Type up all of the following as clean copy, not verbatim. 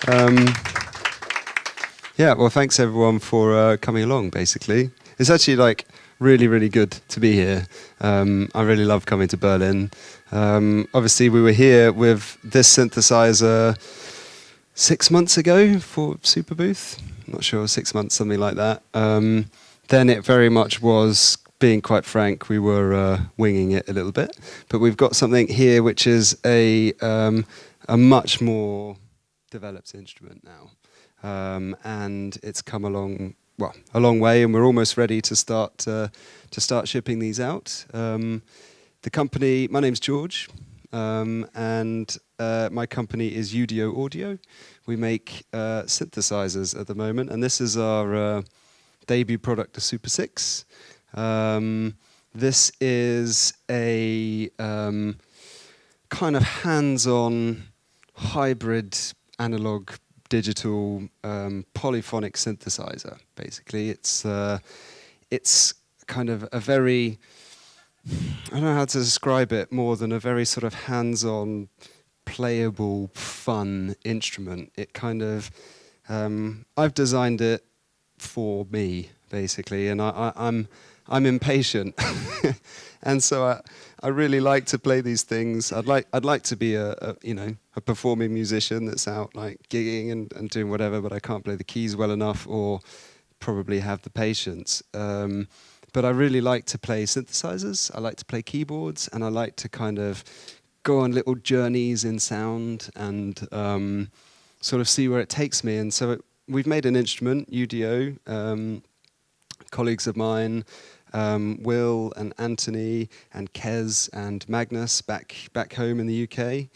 Um, yeah, well, thanks everyone for coming along, basically. It's actually like really, really good to be here. I really love coming to Berlin. Obviously, we were here with this synthesizer 6 months ago for Super Booth. I'm not sure, 6 months, something like that. Then it very much was, being quite frank, we were winging it a little bit. But we've got something here which is a much more developed instrument now. And it's come along, well, a long way, and we're almost ready to start shipping these out. The company, my name's George, and my company is UDO Audio. We make synthesizers at the moment, and this is our debut product, the Super 6. This is a kind of hands-on hybrid analog digital polyphonic synthesizer. Basically, it's kind of a very, I don't know how to describe it more than a very sort of hands-on, playable, fun instrument. It kind of, I've designed it for me, basically, and I'm impatient, and so I really like to play these things. I'd like to be a performing musician that's out like gigging and doing whatever, but I can't play the keys well enough or probably have the patience. But I really like to play synthesizers. I like to play keyboards, and I like to kind of go on little journeys in sound and sort of see where it takes me. And so we've made an instrument, UDO. Colleagues of mine, Will and Anthony and Kez and Magnus back home in the UK.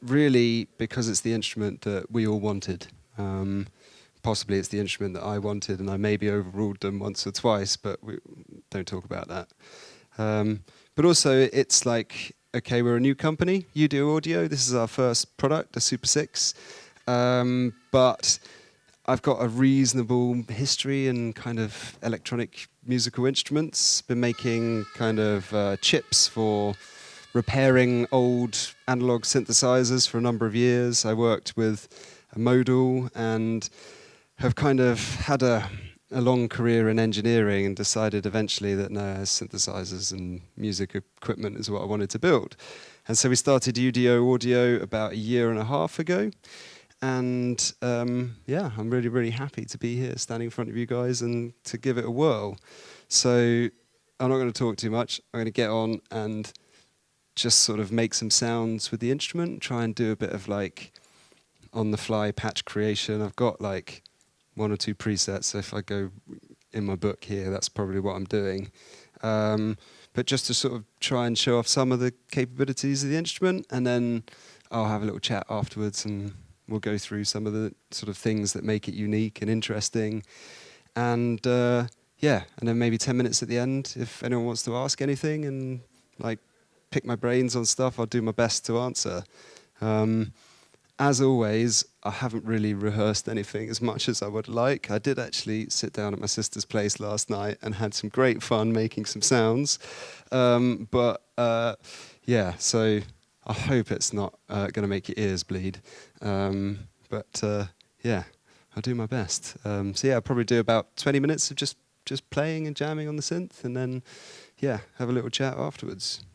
Really, because it's the instrument that we all wanted. Possibly it's the instrument that I wanted, and I maybe overruled them once or twice, but we don't talk about that. But also, it's like, okay, we're a new company, UDO Audio. This is our first product, the Super 6. But I've got a reasonable history in kind of electronic musical instruments. Been making kind of chips for repairing old analog synthesizers for a number of years. I worked with a Modul and have kind of had a long career in engineering and decided eventually that no, synthesizers and music equipment is what I wanted to build. And so we started UDO Audio about 1.5 years ago. And yeah, I'm really, really happy to be here standing in front of you guys and to give it a whirl. So I'm not going to talk too much. I'm going to get on and just sort of make some sounds with the instrument, try and do a bit of like on-the-fly patch creation. I've got like 1 or 2 presets, so if I go in my book here, that's probably what I'm doing. But just to sort of try and show off some of the capabilities of the instrument, and then I'll have a little chat afterwards and we'll go through some of the sort of things that make it unique and interesting. And yeah, and then maybe 10 minutes at the end, if anyone wants to ask anything and like pick my brains on stuff, I'll do my best to answer. As always, I haven't really rehearsed anything as much as I would like. I did actually sit down at my sister's place last night and had some great fun making some sounds. But yeah, so I hope it's not going to make your ears bleed. But yeah, I'll do my best. So yeah, I'll probably do about 20 minutes of just playing and jamming on the synth, and then yeah, have a little chat afterwards.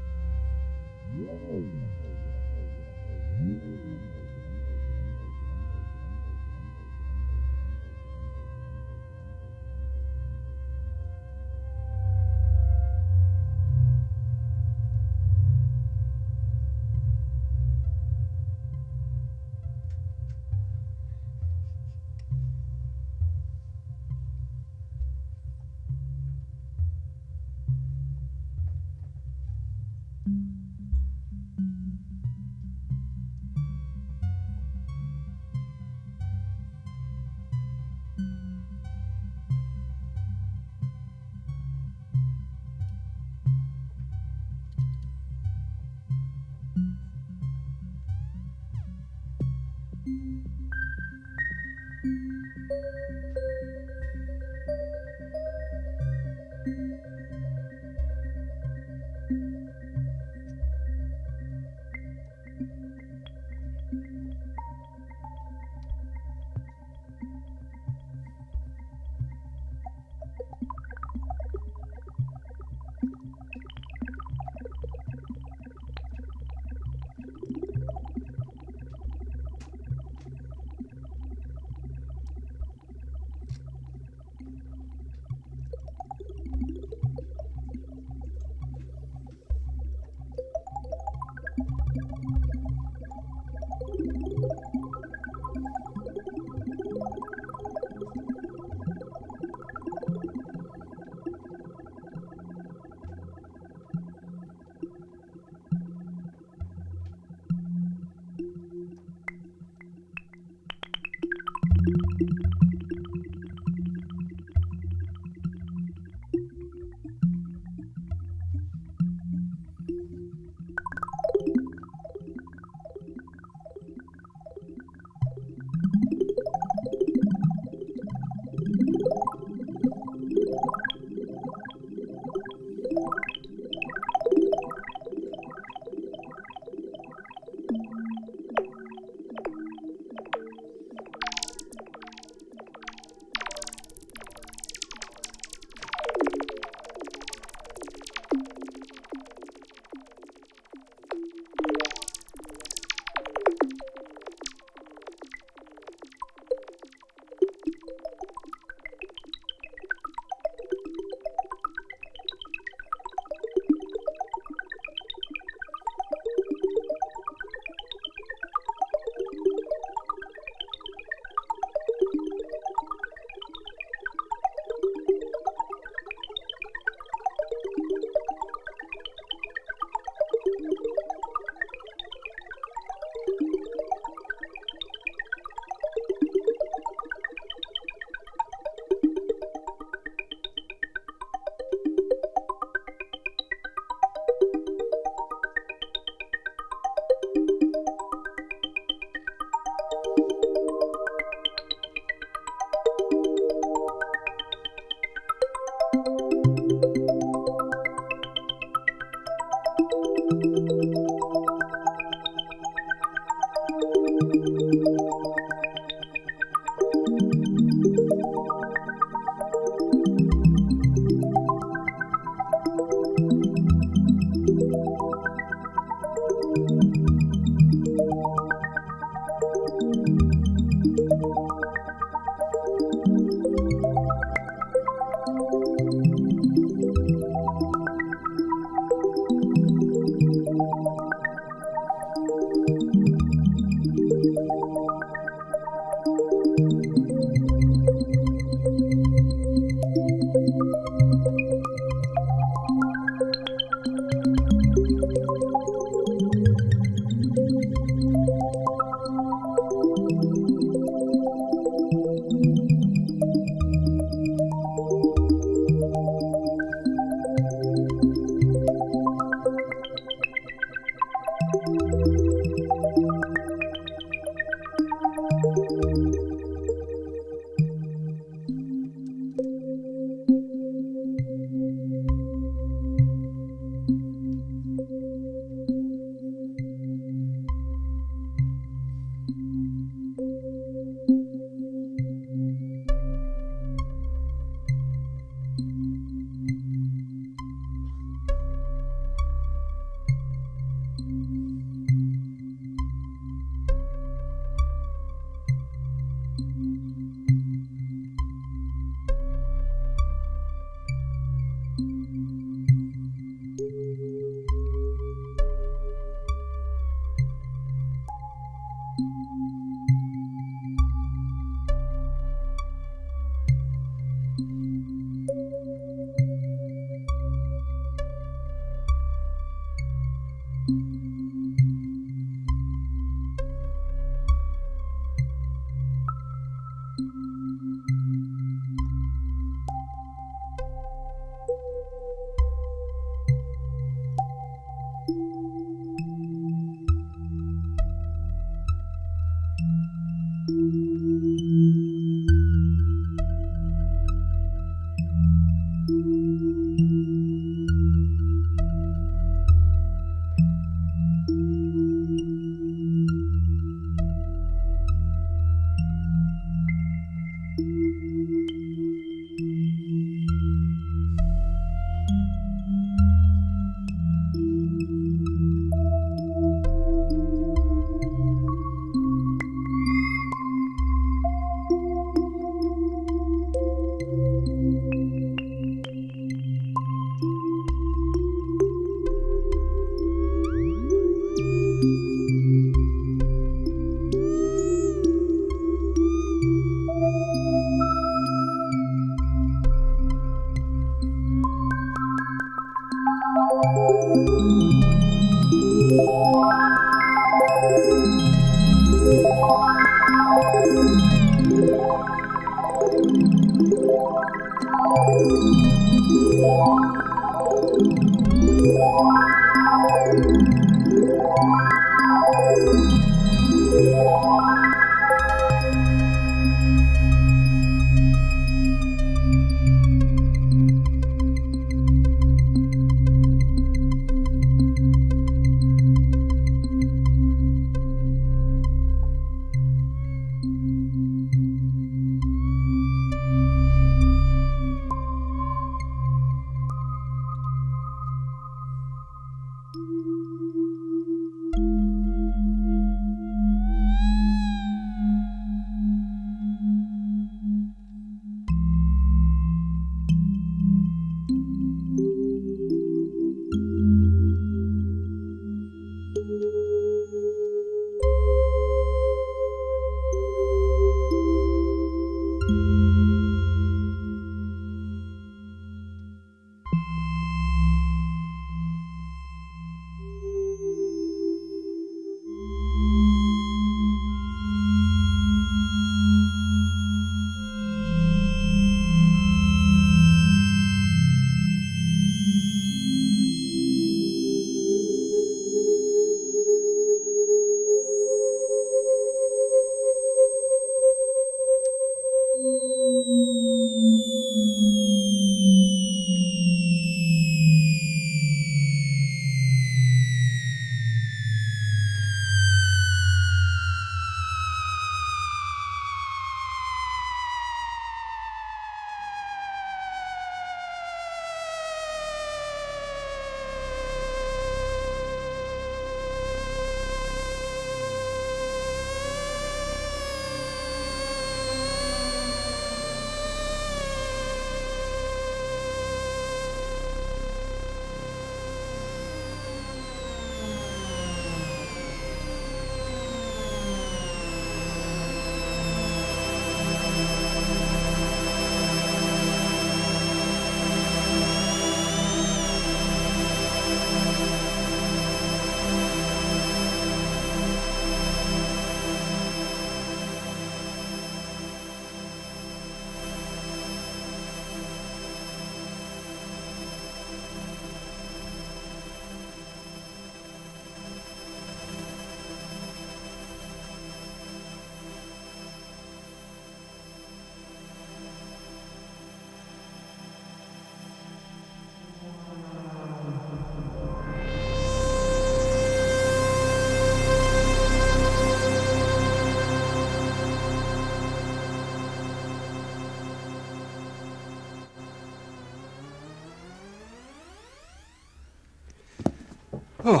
Oh.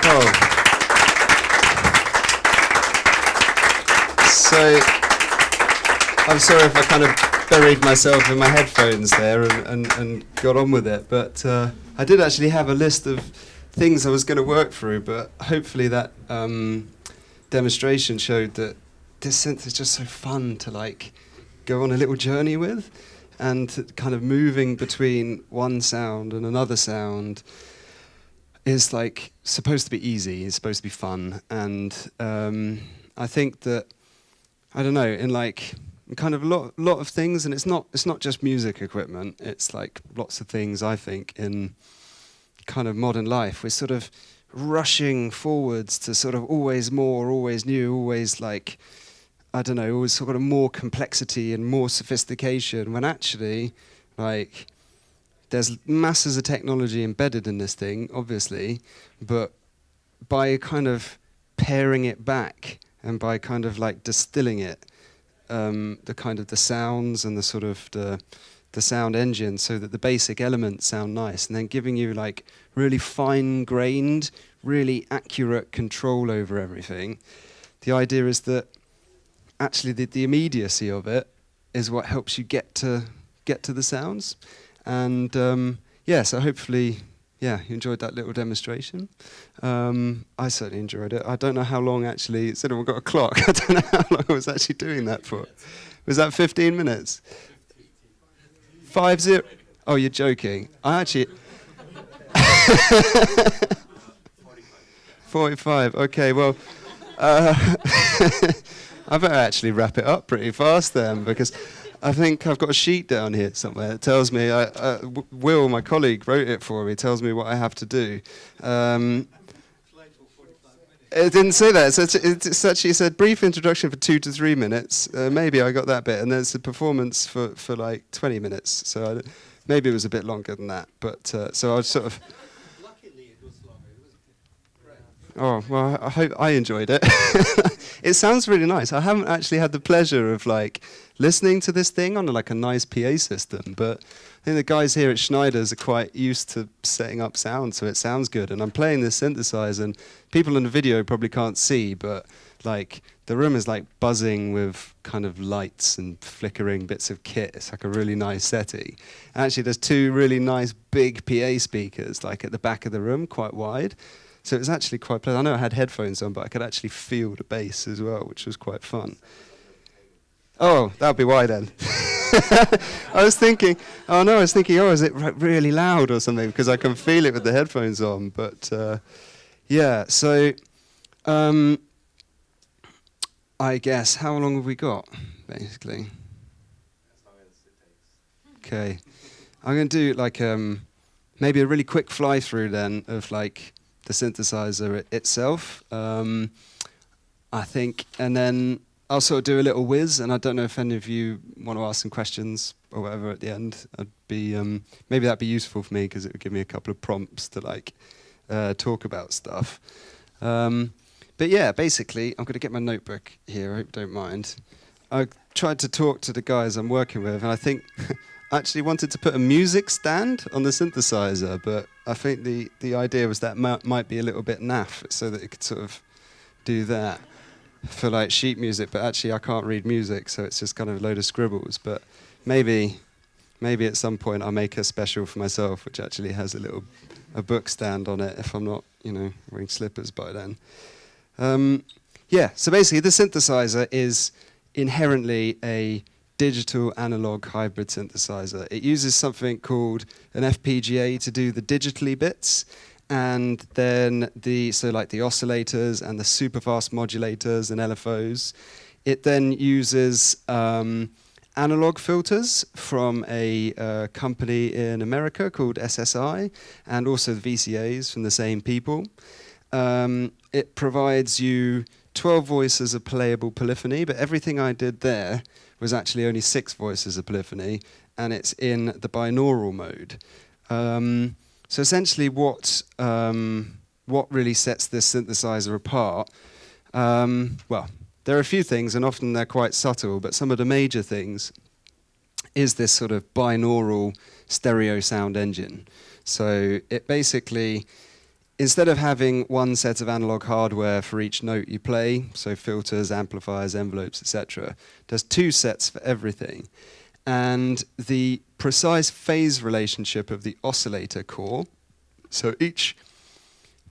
Oh. So, I'm sorry if I kind of buried myself in my headphones there and got on with it, but I did actually have a list of things I was going to work through, but hopefully that demonstration showed that this synth is just so fun to like go on a little journey with, and kind of moving between one sound and another sound is like supposed to be easy, it's supposed to be fun, and I think that, I don't know, in like kind of a lot of things, and it's not just music equipment, it's like lots of things I think in kind of modern life. We're sort of rushing forwards to sort of always more, always new, always like, I don't know, always sort of more complexity and more sophistication, when actually like there's masses of technology embedded in this thing, obviously, but by kind of paring it back and by kind of like distilling it, the kind of the sounds and the sort of the sound engine, so that the basic elements sound nice, and then giving you like really fine-grained, really accurate control over everything. The idea is that actually the immediacy of it is what helps you get to the sounds. And yeah, so hopefully, yeah, you enjoyed that little demonstration. I certainly enjoyed it. I don't know how long actually, it's we've got a clock. I don't know how long I was actually doing that for. Was that 15 minutes? 50? Oh, you're joking. I actually... 45, okay, well, I better actually wrap it up pretty fast then, because I think I've got a sheet down here somewhere that tells me, Will, my colleague, wrote it for me, tells me what I have to do. It didn't say that. It's actually said brief introduction for 2 to 3 minutes. Maybe I got that bit, and there's a performance for like 20 minutes. So maybe it was a bit longer than that. But so I was sort of... Oh, well, I hope I enjoyed it. It sounds really nice. I haven't actually had the pleasure of like listening to this thing on like a nice PA system, but I think the guys here at Schneider's are quite used to setting up sound, so it sounds good. And I'm playing this synthesizer, and people in the video probably can't see, but like the room is like buzzing with kind of lights and flickering bits of kit. It's like a really nice setting. Actually, there's 2 really nice big PA speakers like at the back of the room, quite wide. So it was actually quite pleasant. I know I had headphones on, but I could actually feel the bass as well, which was quite fun. Oh, that would be why then. I was thinking, oh, is it really loud or something? Because I can feel it with the headphones on. But yeah, so I guess, how long have we got, basically? As long as it takes. Okay. I'm going to do like maybe a really quick fly through then of like the synthesizer itself, I think, and then I'll sort of do a little whiz, and I don't know if any of you want to ask some questions or whatever at the end. I'd be maybe that'd be useful for me, because it would give me a couple of prompts to like talk about stuff. But yeah, basically, I'm going to get my notebook here. I hope you don't mind. I tried to talk to the guys I'm working with, and I think I actually wanted to put a music stand on the synthesizer, but I think the idea was that might be a little bit naff, so that it could sort of do that for like sheet music, but actually I can't read music, so it's just kind of a load of scribbles. But maybe at some point I'll make a special for myself, which actually has a book stand on it, if I'm not, wearing slippers by then. Yeah, so basically the synthesizer is inherently a digital analog hybrid synthesizer. It uses something called an FPGA to do the digitally bits, and then so like the oscillators and the super fast modulators and LFOs. It then uses analog filters from a company in America called SSI, and also the VCAs from the same people. It provides you 12 voices of playable polyphony, but everything I did there was actually only 6 voices of polyphony, and it's in the binaural mode. So essentially what really sets this synthesizer apart, well, there are a few things, and often they're quite subtle, but some of the major things is this sort of binaural stereo sound engine. So it basically, instead of having one set of analog hardware for each note you play, so filters, amplifiers, envelopes, etc., does two sets for everything. And the precise phase relationship of the oscillator core, so each,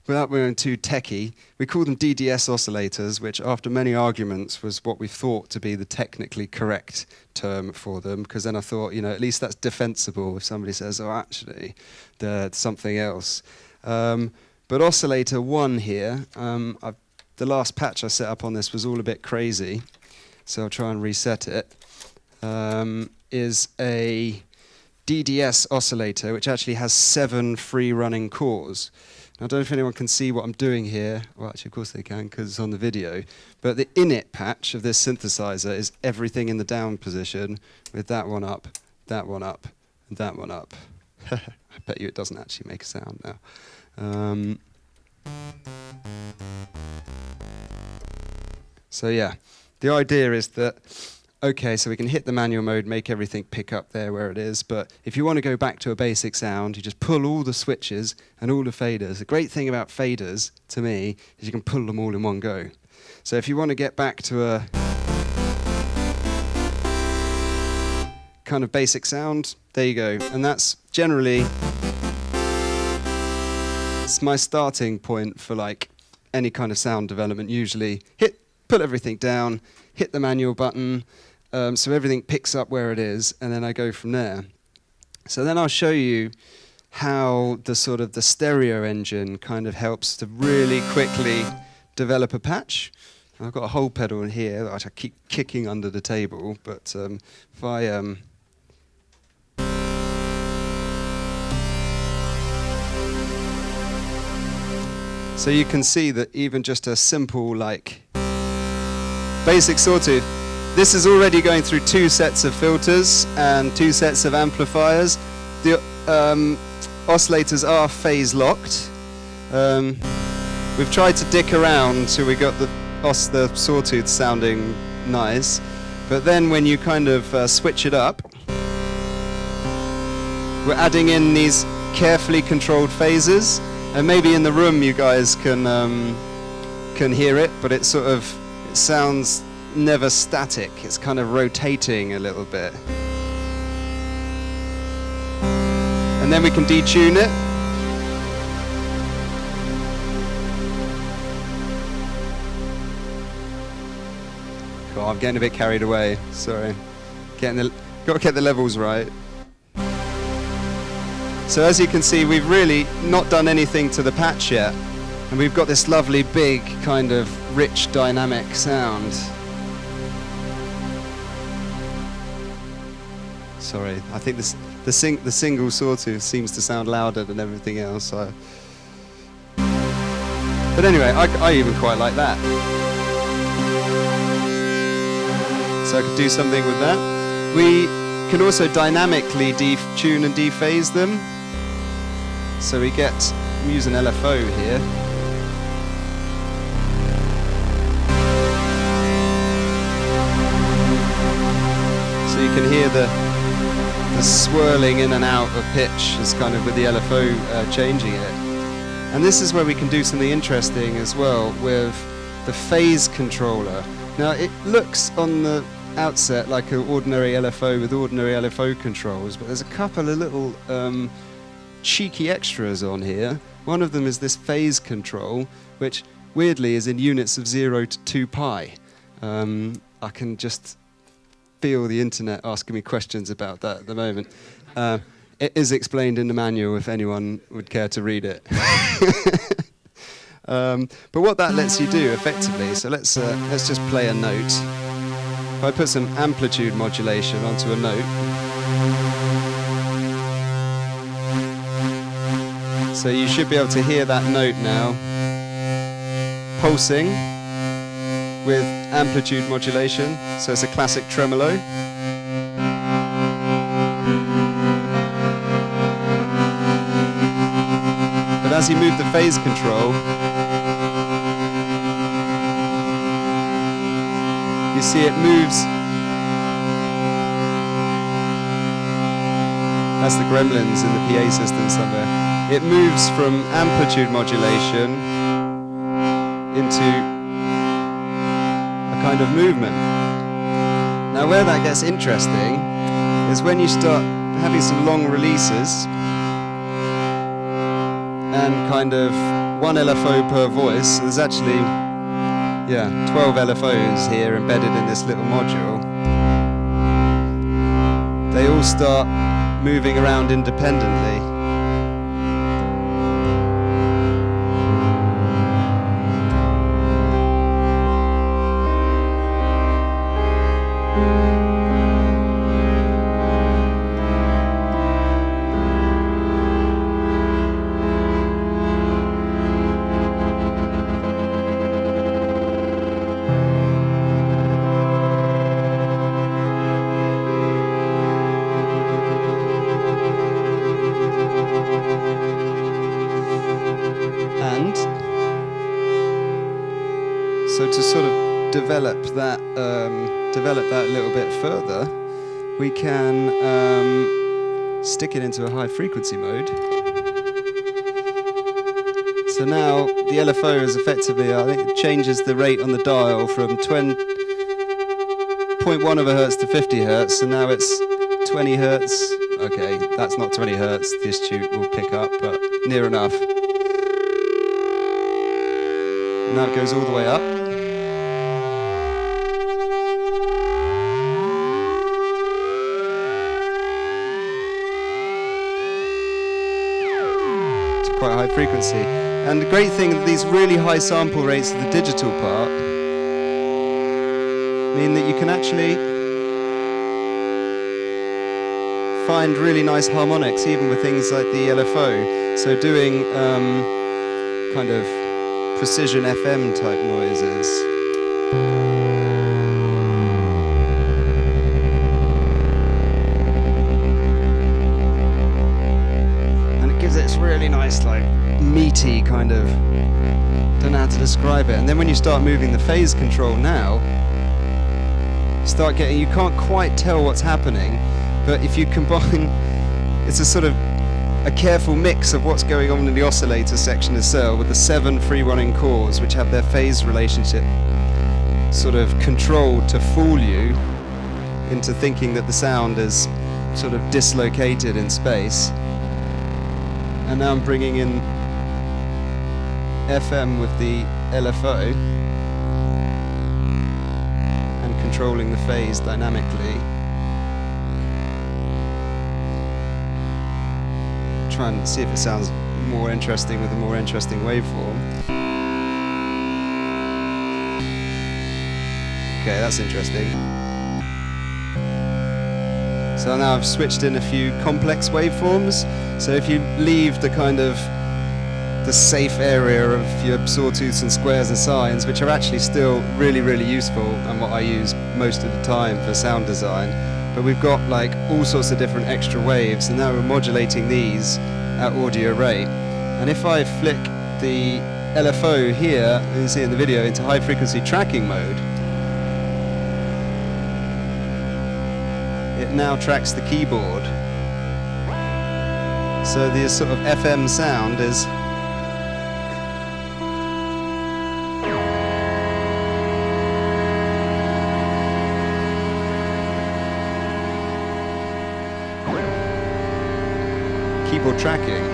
without being too techie, we call them DDS oscillators, which after many arguments was what we thought to be the technically correct term for them, because then I thought, you know, at least that's defensible if somebody says, oh, actually, there's something else. But oscillator 1 here, the last patch I set up on this was all a bit crazy, so I'll try and reset it, is a DDS oscillator, which actually has 7 free-running cores. Now, I don't know if anyone can see what I'm doing here. Well, actually, of course they can, because it's on the video. But the init patch of this synthesizer is everything in the down position, with that one up, and that one up. I bet you it doesn't actually make a sound now. So yeah, the idea is that, okay, so we can hit the manual mode, make everything pick up there where it is, but if you want to go back to a basic sound, you just pull all the switches and all the faders. The great thing about faders, to me, is you can pull them all in one go. So if you want to get back to a kind of basic sound, there you go. And that's generally, it's my starting point for like any kind of sound development. Usually put everything down, hit the manual button, so everything picks up where it is, and then I go from there. So then I'll show you how the sort of the stereo engine kind of helps to really quickly develop a patch. I've got a whole pedal in here that I keep kicking under the table, but if I so you can see that even just a simple like basic sawtooth, this is already going through 2 sets of filters and 2 sets of amplifiers. The oscillators are phase locked. We've tried to dick around till we got the sawtooth sounding nice, but then when you kind of switch it up, we're adding in these carefully controlled phases, and maybe in the room you guys can hear it, but it sounds never static. It's kind of rotating a little bit. And then we can detune it. Cool, I'm getting a bit carried away. Sorry. Got to get the levels right. So as you can see, we've really not done anything to the patch yet. And we've got this lovely big kind of rich dynamic sound. Sorry, I think the single sawtooth seems to sound louder than everything else. So. But anyway, I even quite like that. So I could do something with that. We can also dynamically detune and dephase them. So we get, I'm using LFO here. So you can hear the swirling in and out of pitch is kind of with the LFO changing it. And this is where we can do something interesting as well with the phase controller. Now it looks on the outset like an ordinary LFO with ordinary LFO controls, but there's a couple of little cheeky extras on here. One of them is this phase control, which weirdly is in units of 0 to 2 pi. I can just feel the internet asking me questions about that at the moment. It is explained in the manual if anyone would care to read it. But what that lets you do effectively, so let's just play a note. If I put some amplitude modulation onto a note, so you should be able to hear that note now pulsing with amplitude modulation, so it's a classic tremolo. But as you move the phase control, you see it moves That's the gremlins in the PA system somewhere. It moves from amplitude modulation into a kind of movement. Now where that gets interesting is when you start having some long releases and kind of one LFO per voice. There's actually, 12 LFOs here embedded in this little module. They all start moving around independently. So to sort of develop that a little bit further, we can stick it into a high frequency mode. So now the LFO is effectively, I think it changes the rate on the dial from 0.1 of a hertz to 50 hertz, and now it's 20 hertz. Okay, that's not 20 hertz, this tube will pick up, but near enough. Now it goes all the way up. Quite high frequency. And the great thing that these really high sample rates of the digital part mean that you can actually find really nice harmonics even with things like the LFO. So doing kind of precision FM type noises. Really nice, like meaty kind of, don't know how to describe it. And then when you start moving the phase control now, you start getting, you can't quite tell what's happening, but if you combine, it's a sort of a careful mix of what's going on in the oscillator section of the cell with the 7 free running cores which have their phase relationship sort of controlled to fool you into thinking that the sound is sort of dislocated in space. And now I'm bringing in FM with the LFO and controlling the phase dynamically. Try and see if it sounds more interesting with a more interesting waveform. Okay, that's interesting. So now I've switched in a few complex waveforms. So if you leave the kind of the safe area of your sawtooths and squares and sines, which are actually still really, really useful and what I use most of the time for sound design, but we've got like all sorts of different extra waves, and now we're modulating these at audio rate. And if I flick the LFO here, you can see in the video, into high frequency tracking mode, it now tracks the keyboard. So the sort of FM sound is keyboard tracking.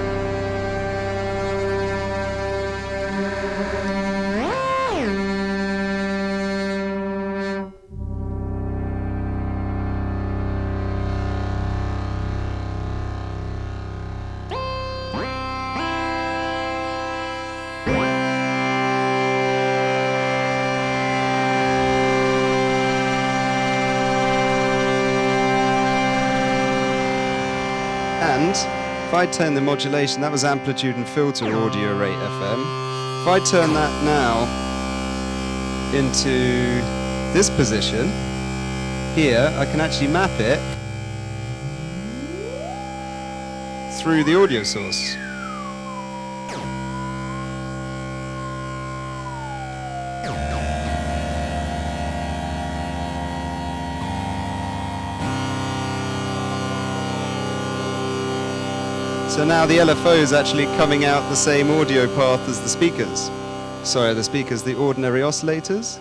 If I turn the modulation, that was amplitude and filter audio rate FM. If I turn that now into this position, here I can actually map it through the audio source. So now the LFO is actually coming out the same audio path as the speakers. Sorry, the speakers, the ordinary oscillators.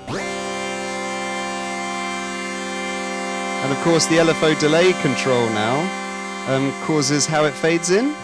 And of course the LFO delay control now causes how it fades in.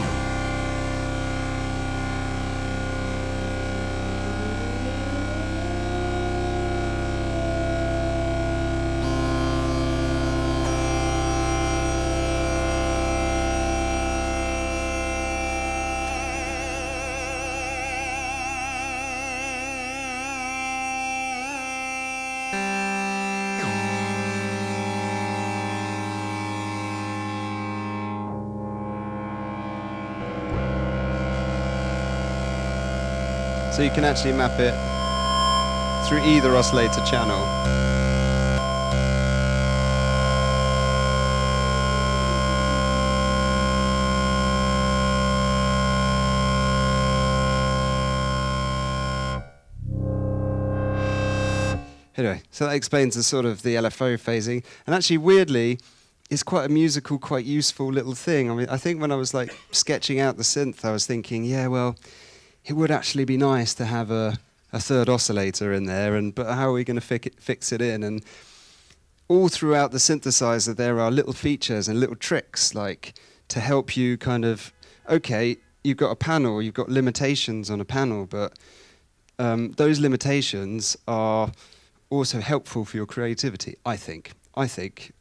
So you can actually map it through either oscillator channel. Anyway, so that explains the sort of the LFO phasing. And actually, weirdly, it's quite a musical, quite useful little thing. I mean, I think when I was like sketching out the synth, I was thinking, yeah, well, it would actually be nice to have a third oscillator in there, but how are we going to fix it in? And all throughout the synthesizer, there are little features and little tricks, like to help you kind of, okay, you've got a panel, you've got limitations on a panel, but those limitations are also helpful for your creativity, I think.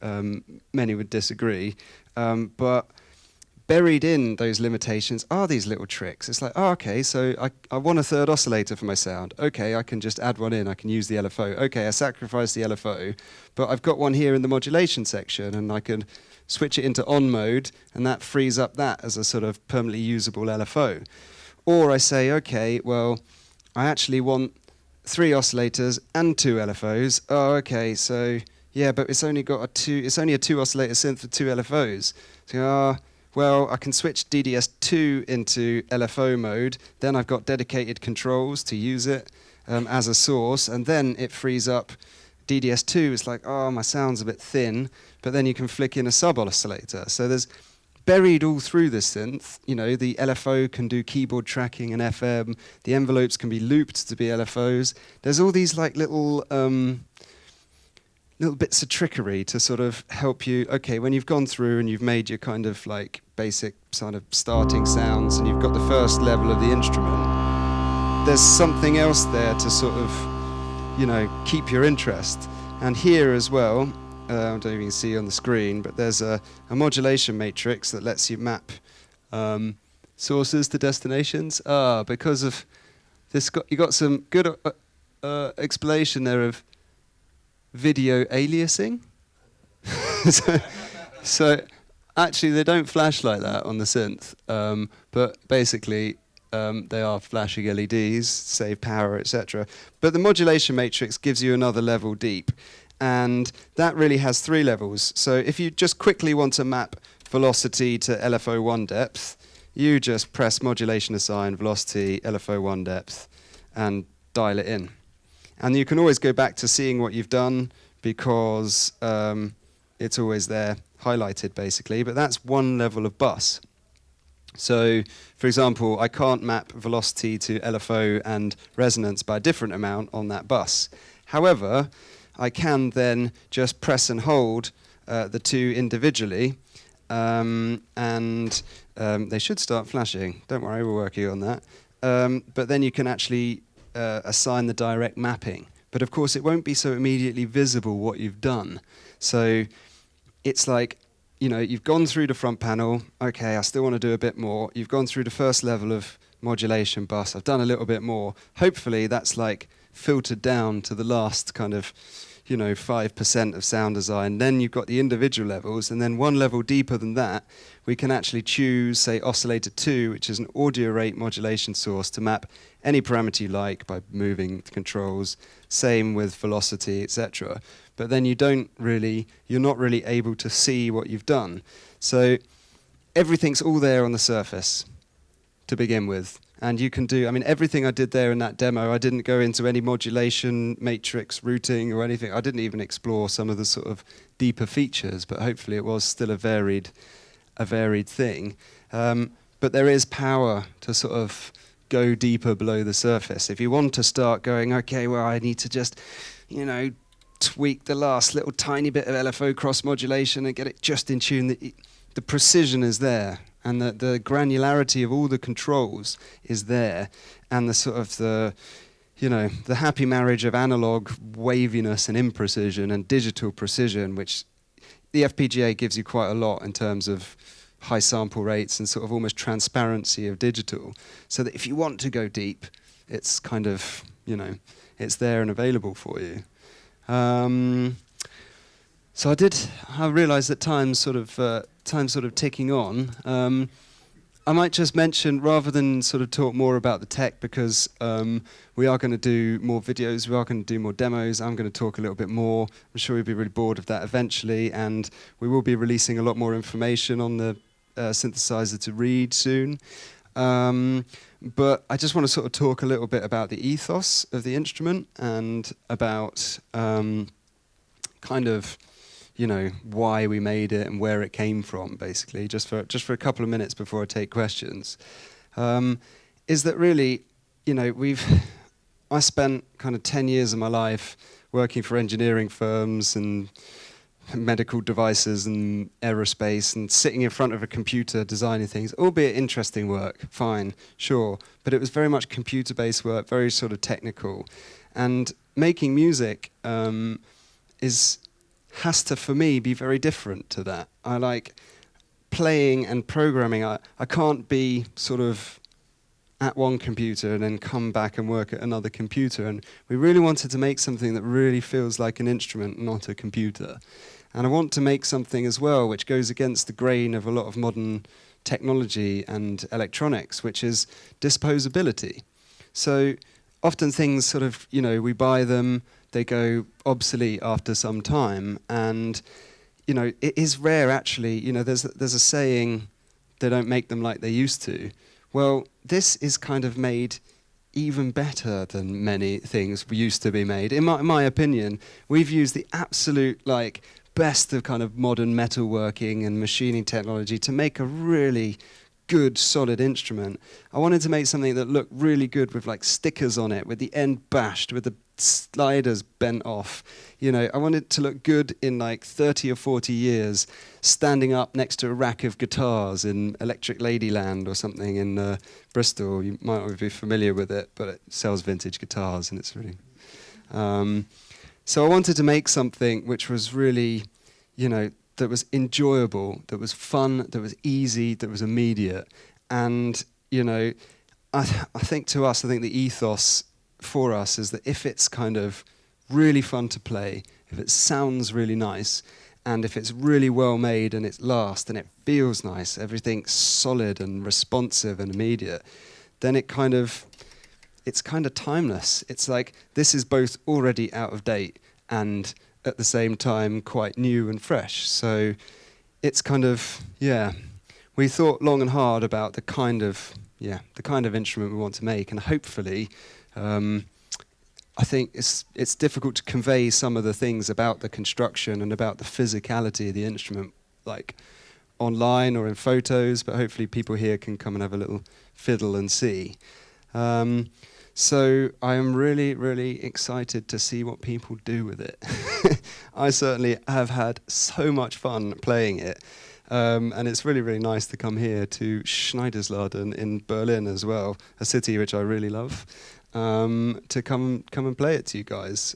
Many would disagree, but buried in those limitations are these little tricks. It's like, oh, okay, so I want a third oscillator for my sound. Okay, I can just add one in. I can use the LFO. Okay, I sacrifice the LFO, but I've got one here in the modulation section, and I can switch it into on mode, and that frees up that as a sort of permanently usable LFO. Or I say, okay, well, I actually want 3 oscillators and 2 LFOs. Oh, okay, so yeah, but it's only got it's only a 2 oscillator synth with 2 LFOs. So, well, I can switch DDS2 into LFO mode, then I've got dedicated controls to use it as a source, and then it frees up DDS2. It's like, oh, my sound's a bit thin, but then you can flick in a sub-oscillator. So there's buried all through the synth, you know, the LFO can do keyboard tracking and FM, the envelopes can be looped to be LFOs. There's all these like little bits of trickery to sort of help you, okay, when you've gone through and you've made your kind of like basic sort of starting sounds and you've got the first level of the instrument, there's something else there to sort of, you know, keep your interest. And here as well, I don't even see on the screen, but there's a modulation matrix that lets you map sources to destinations. Because of this, you got some good explanation there of video aliasing. so actually they don't flash like that on the synth, but basically they are flashing LEDs, save power, etc. But the modulation matrix gives you another level deep, and that really has 3 levels. So if you just quickly want to map velocity to LFO1 depth, you just press modulation assign velocity LFO1 depth and dial it in. And you can always go back to seeing what you've done because it's always there highlighted basically, but that's one level of bus. So, for example, I can't map velocity to LFO and resonance by a different amount on that bus. However, I can then just press and hold the 2 individually, and they should start flashing. Don't worry, we're working on that. But then you can actually assign the direct mapping. But of course, it won't be so immediately visible what you've done. So it's like, you know, you've gone through the front panel. Okay, I still want to do a bit more. You've gone through the first level of modulation bus. I've done a little bit more. Hopefully, that's like filtered down to the last kind of, you know, 5% of sound design. Then you've got the individual levels, and then one level deeper than that, we can actually choose, say, oscillator 2, which is an audio rate modulation source to map any parameter you like by moving the controls. Same with velocity, etc. But then you're not really able to see what you've done. So everything's all there on the surface to begin with. And you can do, I mean, everything I did there in that demo, I didn't go into any modulation, matrix, routing or anything. I didn't even explore some of the sort of deeper features, but hopefully it was still a varied thing. but there is power to sort of go deeper below the surface. If you want to start going, okay, well, I need to just, you know, tweak the last little tiny bit of LFO cross modulation and get it just in tune, the precision is there, and the granularity of all the controls is there, and the sort of the happy marriage of analog waviness and imprecision and digital precision, which the FPGA gives you quite a lot in terms of high sample rates and sort of almost transparency of digital, so that if you want to go deep, it's kind of, it's there and available for you. So I realised that time's sort of ticking on. I might just mention, rather than sort of talk more about the tech, because we are going to do more videos, we are going to do more demos, I'm going to talk a little bit more. I'm sure you'll be really bored of that eventually, and we will be releasing a lot more information on the synthesizer to read soon. But I just want to sort of talk a little bit about the ethos of the instrument and about kind of, why we made it and where it came from, basically, just for a couple of minutes before I take questions. Is that really, I spent kind of 10 years of my life working for engineering firms and medical devices and aerospace and sitting in front of a computer designing things, albeit interesting work, fine, sure, but it was very much computer-based work, very sort of technical. And making music has to, for me, be very different to that. I like playing and programming. I can't be sort of at one computer and then come back and work at another computer. And we really wanted to make something that really feels like an instrument, not a computer. And I want to make something as well which goes against the grain of a lot of modern technology and electronics, which is disposability. So often things sort of, we buy them, they go obsolete after some time, and it is rare actually. There's a saying, they don't make them like they used to. Well, this is kind of made even better than many things used to be made. In my opinion, we've used the absolute best of kind of modern metalworking and machining technology to make a really good, solid instrument. I wanted to make something that looked really good with stickers on it, with the end bashed, with the sliders bent off. I wanted it to look good in 30 or 40 years, standing up next to a rack of guitars in Electric Ladyland or something in Bristol. You might not be familiar with it, but it sells vintage guitars, and it's really... So I wanted to make something which was really, that was enjoyable, that was fun, that was easy, that was immediate. And, I think the ethos for us is that if it's kind of really fun to play, if it sounds really nice, and if it's really well made and it's lasts and it feels nice, everything's solid and responsive and immediate, then it's kind of timeless. It's like this is both already out of date and at the same time quite new and fresh. So it's kind of, we thought long and hard about the kind of instrument we want to make, and hopefully I think it's difficult to convey some of the things about the construction and about the physicality of the instrument online or in photos, but hopefully people here can come and have a little fiddle and see. So I am really, really excited to see what people do with it. I certainly have had so much fun playing it. And it's really, really nice to come here to SchneidersLaden in Berlin as well, a city which I really love, to come and play it to you guys.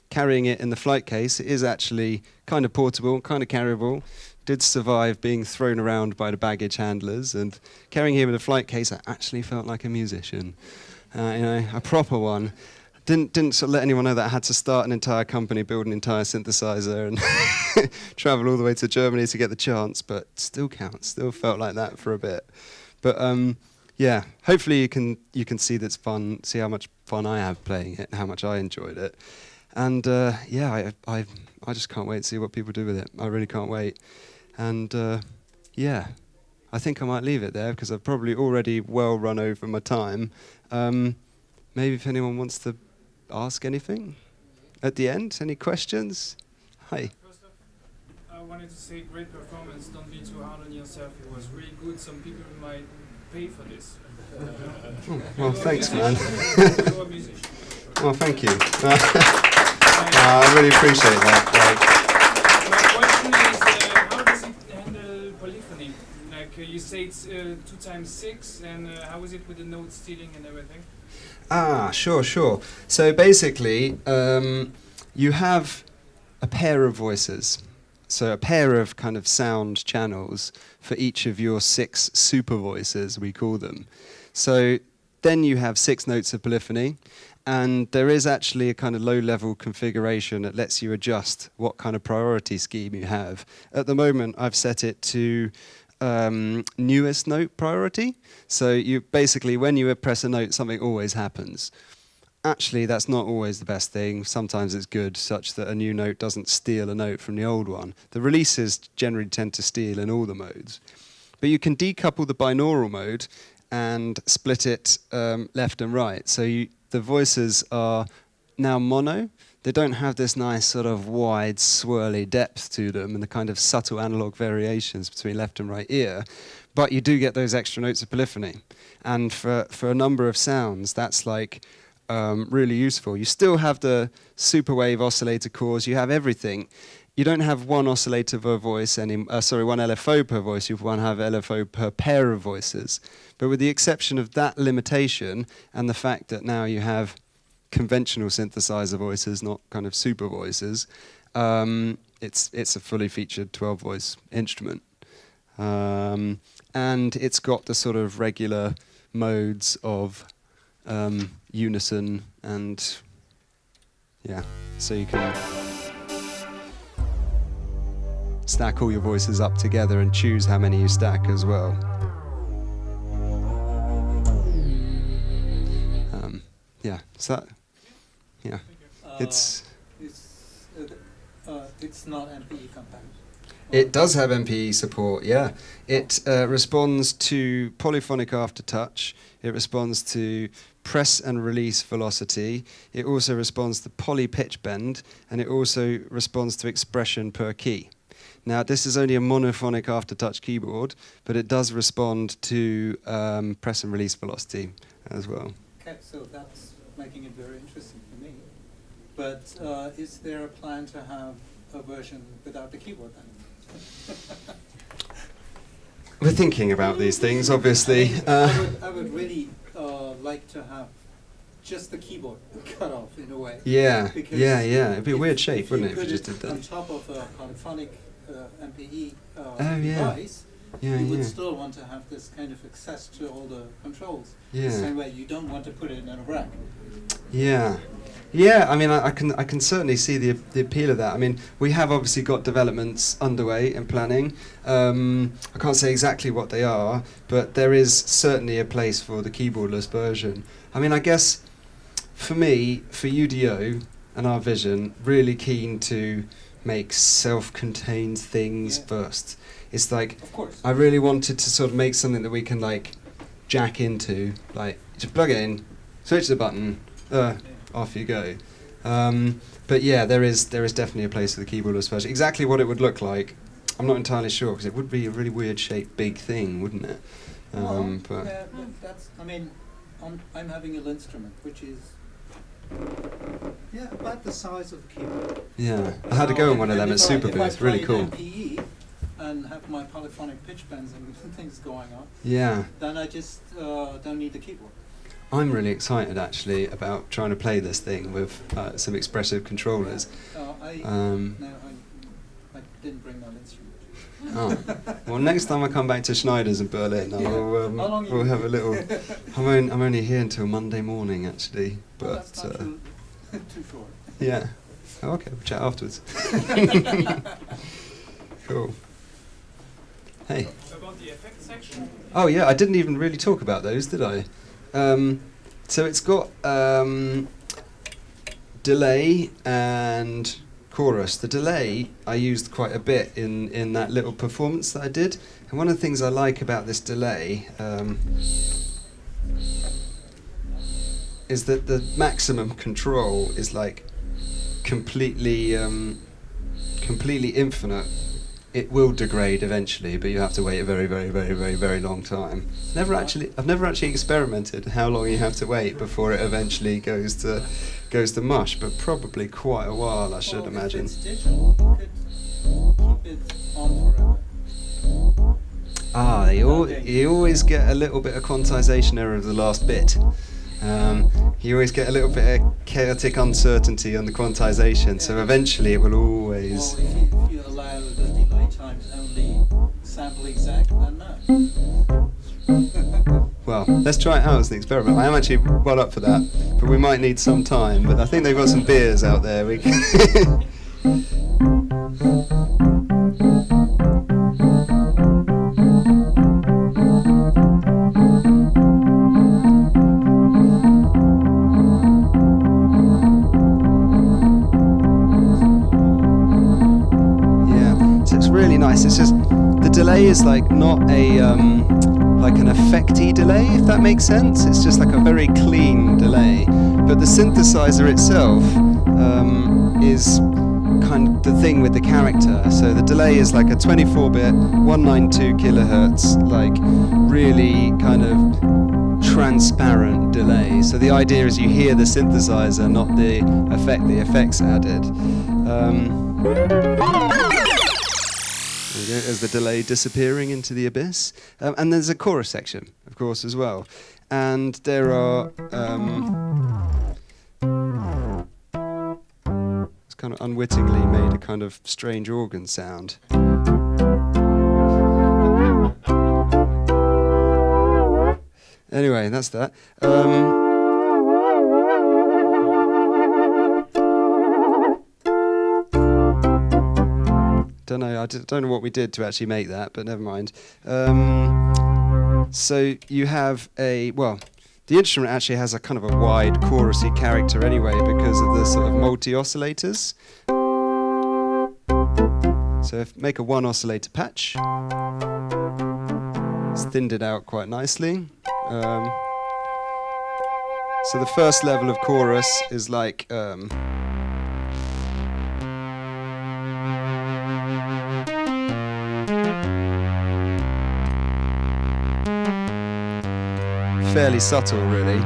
Carrying it in the flight case, it is actually kind of portable, kind of carryable. Did survive being thrown around by the baggage handlers, and carrying here with a flight case, I actually felt like a musician. A proper one. Didn't sort of let anyone know that I had to start an entire company, build an entire synthesizer, and travel all the way to Germany to get the chance, but still counts. Still felt like that for a bit. But hopefully you can see that's fun, see how much fun I have playing it, and how much I enjoyed it. And I just can't wait to see what people do with it. I really can't wait. And I think I might leave it there because I've probably already well run over my time. Maybe if anyone wants to ask anything at the end, any questions? Hi. First off, I wanted to say great performance. Don't be too hard on yourself. It was really good. Some people might pay for this. Oh, well, thanks, man. You're a musician. Well, thank you. I really appreciate that. My question is, how does it handle polyphony? Like you say it's 2 times 6, and how is it with the note stealing and everything? Sure. So basically, you have a pair of voices. So a pair of kind of sound channels for each of your 6 super voices, we call them. So then you have 6 notes of polyphony, and there is actually a kind of low-level configuration that lets you adjust what kind of priority scheme you have. At the moment, I've set it to newest note priority. So you basically, when you press a note, something always happens. Actually, that's not always the best thing. Sometimes it's good, such that a new note doesn't steal a note from the old one. The releases generally tend to steal in all the modes. But you can decouple the binaural mode and split it left and right. So the voices are now mono. They don't have this nice sort of wide, swirly depth to them and the kind of subtle analog variations between left and right ear. But you do get those extra notes of polyphony. And for a number of sounds, that's like really useful. You still have the super wave oscillator cores, you have everything. You don't have one oscillator per voice, one LFO per voice, you have LFO per pair of voices. But with the exception of that limitation and the fact that now you have conventional synthesizer voices, not kind of super voices, it's a fully featured 12-voice instrument. And it's got the sort of regular modes of unison and so you can stack all your voices up together and choose how many you stack as well. It's not MPE compatible. It does have MPE support, yeah. It responds to polyphonic aftertouch. It responds to press and release velocity. It also responds to poly pitch bend, and it also responds to expression per key. Now, this is only a monophonic aftertouch keyboard, but it does respond to press and release velocity as well. Okay, so that's making it very interesting for me. But is there a plan to have a version without the keyboard then? We're thinking about these things, obviously. I would really like to have just the keyboard cut off in a way. Yeah. It'd be a weird shape, wouldn't it, if you just did that? On top of a polyphonic MPE yeah. device, you would still want to have this kind of access to all the controls. Yeah. The same way you don't want to put it in a rack. Yeah. I mean, I can certainly see the appeal of that. I mean, we have obviously got developments underway and planning. I can't say exactly what they are, but there is certainly a place for the keyboardless version. I mean, I guess for me, for UDO and our vision, really keen to make self-contained things first. It's like, of course, I really wanted to sort of make something that we can like jack into, like just plug it in, switch the button, off you go. But yeah, there is definitely a place for the keyboardless version. Exactly what it would look like, I'm not entirely sure, because it would be a really weird shaped big thing, wouldn't it? But that's, I mean, I'm having an instrument which is about the size of the keyboard. Yeah, I had to go on one of them at Super Booth, really cool. If I play MPE and have my polyphonic pitch bends and things going on, then I just don't need the keyboard. I'm really excited actually about trying to play this thing with some expressive controllers. I didn't bring that instrument. Well, next time I come back to Schneider's in Berlin, we'll have a little. I'm only here until Monday morning actually, but that's not too short. Yeah. Oh, okay, we'll chat afterwards. Cool. Hey. About the effect section? Oh yeah, I didn't even really talk about those, did I? So it's got delay and chorus. The delay I used quite a bit in that little performance that I did. And one of the things I like about this delay is that the maximum control is like completely infinite it will degrade eventually, but you have to wait a very, very, very, very, very long time. I've never actually experimented how long you have to wait before it eventually goes to mush, but probably quite a while, I should imagine. If it's digital, you could keep it on forever. Ah, you always get a little bit of quantization error of the last bit. You always get a little bit of chaotic uncertainty on the quantization, so eventually it will always... Well, if you allow the delay times only sample exact, then no. Well, let's try it out as an experiment. I am actually well up for that, but we might need some time, but I think they've got some beers out there. We can It's just the delay is like not a like an effecty delay, if that makes sense. It's just like a very clean delay. But the synthesizer itself is kind of the thing with the character. So the delay is like a 24-bit, 192 kilohertz, like really kind of transparent delay. So the idea is you hear the synthesizer, not the effects added. As the delay disappearing into the abyss. And there's a chorus section, of course, as well. And there are... it's kind of unwittingly made a kind of strange organ sound. Anyway, that's that. Don't know. I don't know what we did to actually make that, but never mind. So you have the instrument actually has a kind of a wide chorusy character anyway because of the sort of multi-oscillators. So make a one oscillator patch. It's thinned it out quite nicely. So the first level of chorus is like... fairly subtle, really.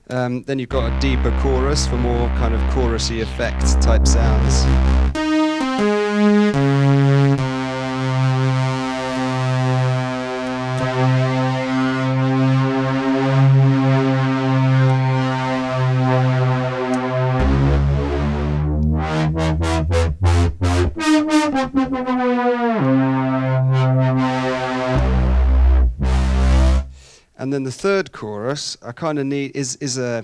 Then you've got a deeper chorus for more kind of chorusy effect type sounds. And then the third chorus, I kind of need is a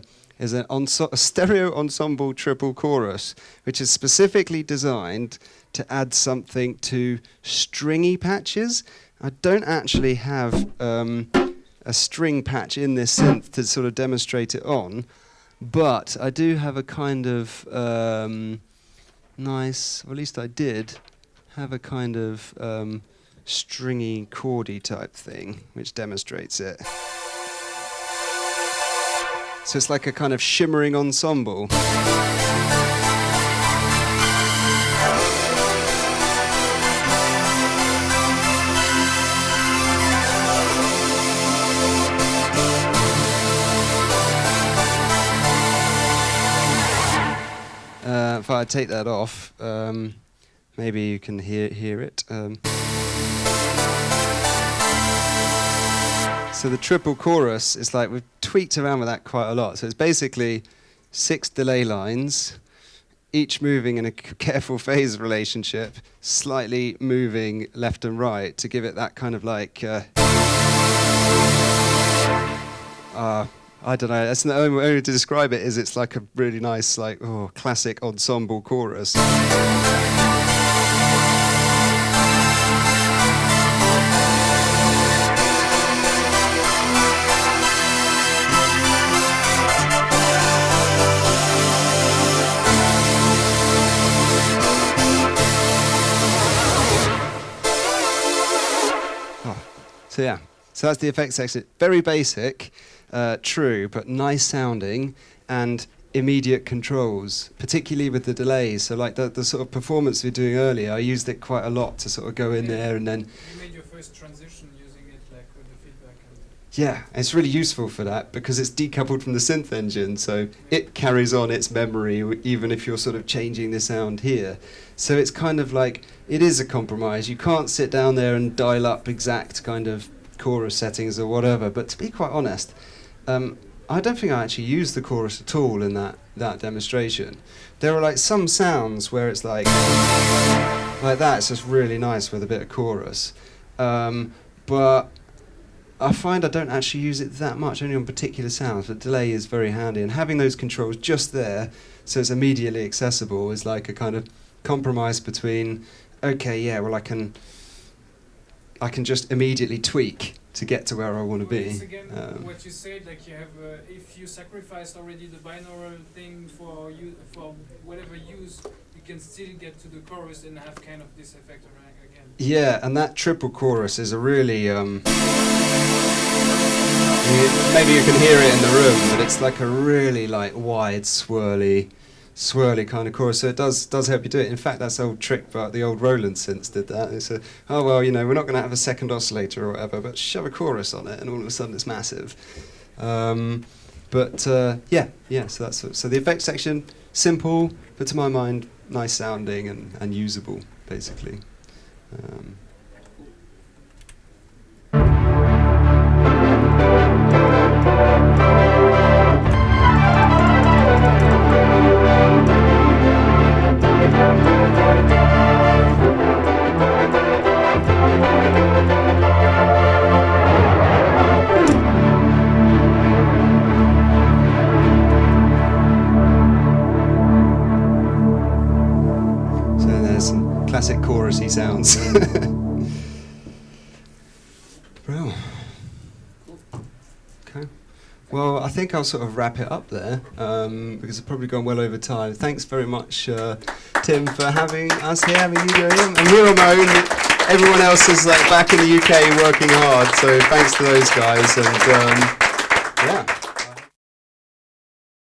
stereo ensemble triple chorus, which is specifically designed to add something to stringy patches. I don't actually have a string patch in this synth to sort of demonstrate it on, but I do have a kind of nice, or at least I did have a kind of stringy chordy type thing which demonstrates it. So it's like a kind of shimmering ensemble. If I take that off, maybe you can hear it. So the triple chorus is like, we've tweaked around with that quite a lot. So it's basically 6 delay lines, each moving in a careful phase relationship, slightly moving left and right to give it that kind of like, I don't know, that's the only way to describe it is it's like a really nice, like, classic ensemble chorus. So yeah, so that's the effects section. Very basic, true, but nice sounding. And immediate controls, particularly with the delays. So like the sort of performance we were doing earlier, I used it quite a lot to sort of go in there and then... You made your first transition using it like with the feedback. Yeah, it's really useful for that because it's decoupled from the synth engine, so it carries on its memory even if you're sort of changing the sound here. So it's kind of like, it is a compromise. You can't sit down there and dial up exact kind of chorus settings or whatever, but to be quite honest, I don't think I actually used the chorus at all in that demonstration. There are like some sounds where it's like that, it's just really nice with a bit of chorus. But I find I don't actually use it that much, only on particular sounds, but delay is very handy. And having those controls just there, so it's immediately accessible, is like a kind of compromise between, okay, yeah, well I can just immediately tweak to get to where I want to be. It's again what you said, like you have, if you sacrificed already the binaural thing for whatever use, you can still get to the chorus and have kind of this effect again. Yeah, and that triple chorus is a really, maybe you can hear it in the room, but it's like a really like wide, swirly kind of chorus, so it does help you do it. In fact, that's the old trick, but the old Roland synths did that. It's oh well, you know, we're not going to have a second oscillator or whatever, but shove a chorus on it, and all of a sudden it's massive. So that's so the effects section, simple, but to my mind, nice sounding and usable, basically. Classic chorusy sounds. Well, okay. Well, I think I'll sort of wrap it up there because I've probably gone well over time. Thanks very much, Tim, for having us here, having UDO, and we're on our own. Everyone else is like back in the UK working hard, so thanks to those guys. And yeah.